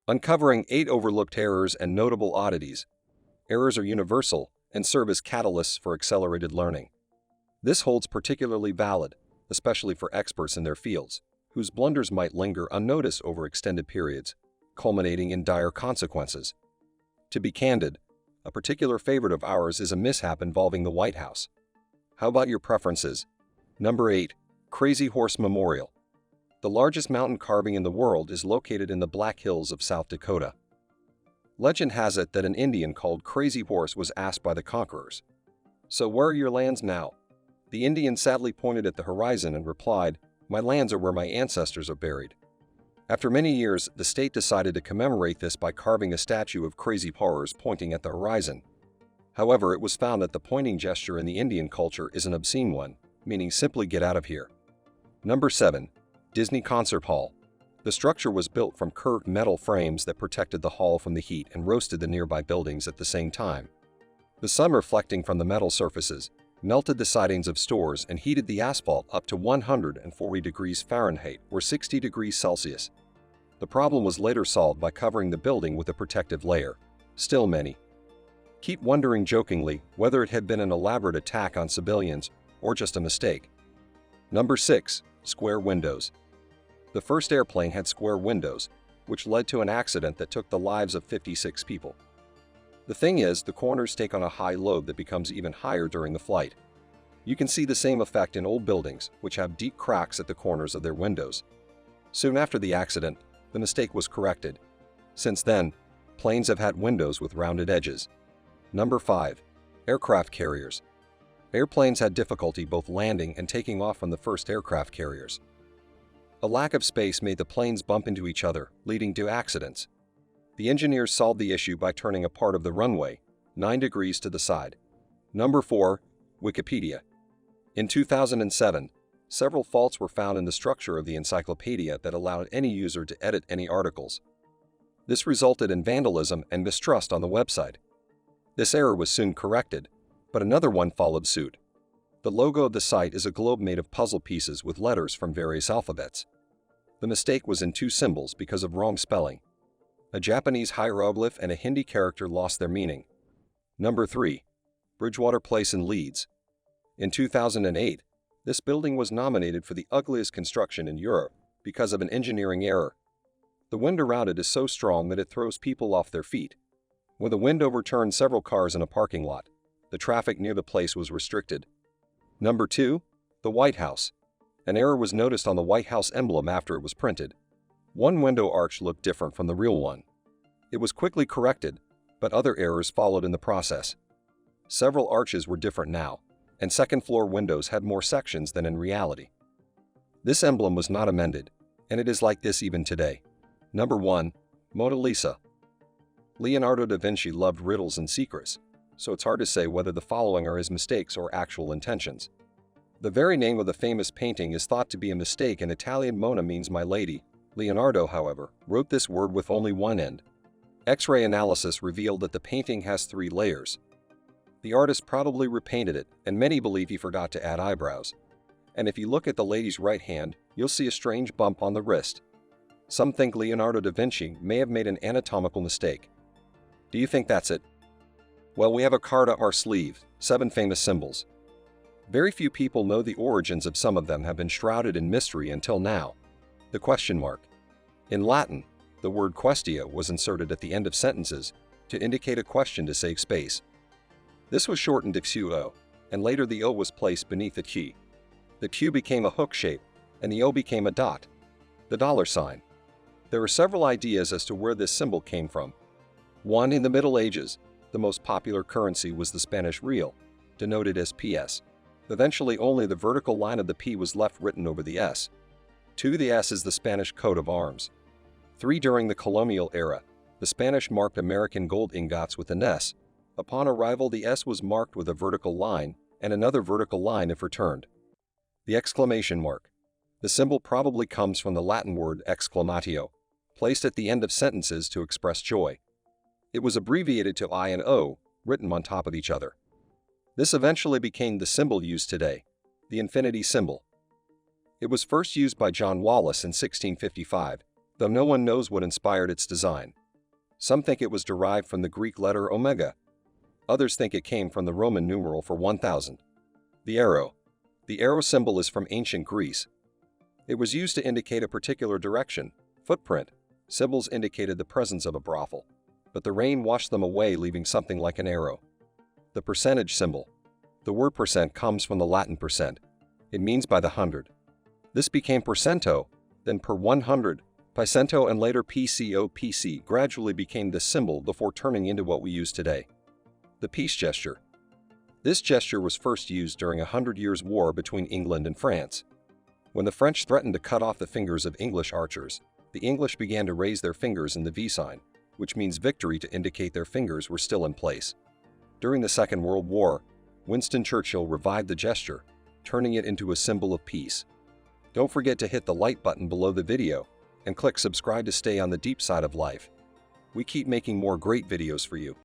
Uncovering 8 overlooked errors and notable oddities. Errors are universal and serve as catalysts for accelerated learning. This holds particularly valid, especially for experts in their fields, whose blunders might linger unnoticed over extended periods, culminating in dire consequences. To be candid, a particular favorite of ours is a mishap involving the White House. How about your preferences? Number 8. Crazy Horse Memorial. The largest mountain carving in the world is located in the Black Hills of South Dakota. Legend has it that an Indian called Crazy Horse was asked by the conquerors, "So where are your lands now?" The Indian sadly pointed at the horizon and replied, "My lands are where my ancestors are buried." After many years, the state decided to commemorate this by carving a statue of Crazy Horse pointing at the horizon. However, it was found that the pointing gesture in the Indian culture is an obscene one, meaning simply get out of here. Number 7. Disney Concert Hall. The structure was built from curved metal frames that protected the hall from the heat and roasted the nearby buildings at the same time. The sun reflecting from the metal surfaces melted the sidings of stores and heated the asphalt up to 140 degrees Fahrenheit or 60 degrees Celsius. The problem was later solved by covering the building with a protective layer. Still many keep wondering jokingly whether it had been an elaborate attack on civilians or just a mistake. Number 6. Square windows. The first airplane had square windows, which led to an accident that took the lives of 56 people. The thing is, the corners take on a high load that becomes even higher during the flight. You can see the same effect in old buildings, which have deep cracks at the corners of their windows. Soon after the accident, the mistake was corrected. Since then, planes have had windows with rounded edges. Number 5. Aircraft carriers. Airplanes had difficulty both landing and taking off from the first aircraft carriers. A lack of space made the planes bump into each other, leading to accidents. The engineers solved the issue by turning a part of the runway 9 degrees to the side. Number 4. Wikipedia. In 2007, several faults were found in the structure of the encyclopedia that allowed any user to edit any articles. This resulted in vandalism and mistrust on the website. This error was soon corrected, but another one followed suit. The logo of the site is a globe made of puzzle pieces with letters from various alphabets. The mistake was in 2 symbols because of wrong spelling. A Japanese hieroglyph and a Hindi character lost their meaning. Number 3. Bridgewater Place in Leeds. In 2008, this building was nominated for the ugliest construction in Europe because of an engineering error. The wind around it is so strong that it throws people off their feet. When the wind overturned several cars in a parking lot, the traffic near the place was restricted. Number 2. The White House. An error was noticed on the White House emblem after it was printed. One window arch looked different from the real one. It was quickly corrected, but other errors followed in the process. Several arches were different now, and second-floor windows had more sections than in reality. This emblem was not amended, and it is like this even today. Number 1. Mona Lisa. Leonardo da Vinci loved riddles and secrets, so it's hard to say whether the following are his mistakes or actual intentions. The very name of the famous painting is thought to be a mistake. In Italian, Mona means my lady. Leonardo, however, wrote this word with only one end. X-ray analysis revealed that the painting has 3 layers. The artist probably repainted it, and many believe he forgot to add eyebrows. And if you look at the lady's right hand, you'll see a strange bump on the wrist. Some think Leonardo da Vinci may have made an anatomical mistake. Do you think that's it? Well, we have a card up our sleeve, 7 famous symbols. Very few people know the origins of some of them have been shrouded in mystery until now. The question mark. In Latin, the word questia was inserted at the end of sentences to indicate a question to save space. This was shortened to Q-O, and later the O was placed beneath the Q. The Q became a hook shape, and the O became a dot, the dollar sign. There are several ideas as to where this symbol came from. One, in the Middle Ages, the most popular currency was the Spanish real, denoted as PS. Eventually, only the vertical line of the P was left written over the S. 2. The S is the Spanish coat of arms. 3. During the colonial era, the Spanish marked American gold ingots with an S. Upon arrival, the S was marked with a vertical line and another vertical line if returned. The exclamation mark. The symbol probably comes from the Latin word exclamatio, placed at the end of sentences to express joy. It was abbreviated to I and O, written on top of each other. This eventually became the symbol used today, the infinity symbol. It was first used by John Wallace in 1655, though no one knows what inspired its design. Some think it was derived from the Greek letter omega. Others think it came from the Roman numeral for 1000. The arrow. The arrow symbol is from ancient Greece. It was used to indicate a particular direction, footprint. Symbols indicated the presence of a brothel, but the rain washed them away, leaving something like an arrow. The percentage symbol. The word percent comes from the Latin percent. It means by the hundred. This became percento, then per 100. Picento and later PCO gradually became the symbol before turning into what we use today. The peace gesture. This gesture was first used during a 100 Years' War between England and France. When the French threatened to cut off the fingers of English archers, the English began to raise their fingers in the V sign, which means victory, to indicate their fingers were still in place. During the Second World War, Winston Churchill revived the gesture, turning it into a symbol of peace. Don't forget to hit the like button below the video and click subscribe to stay on the deep side of life. We keep making more great videos for you.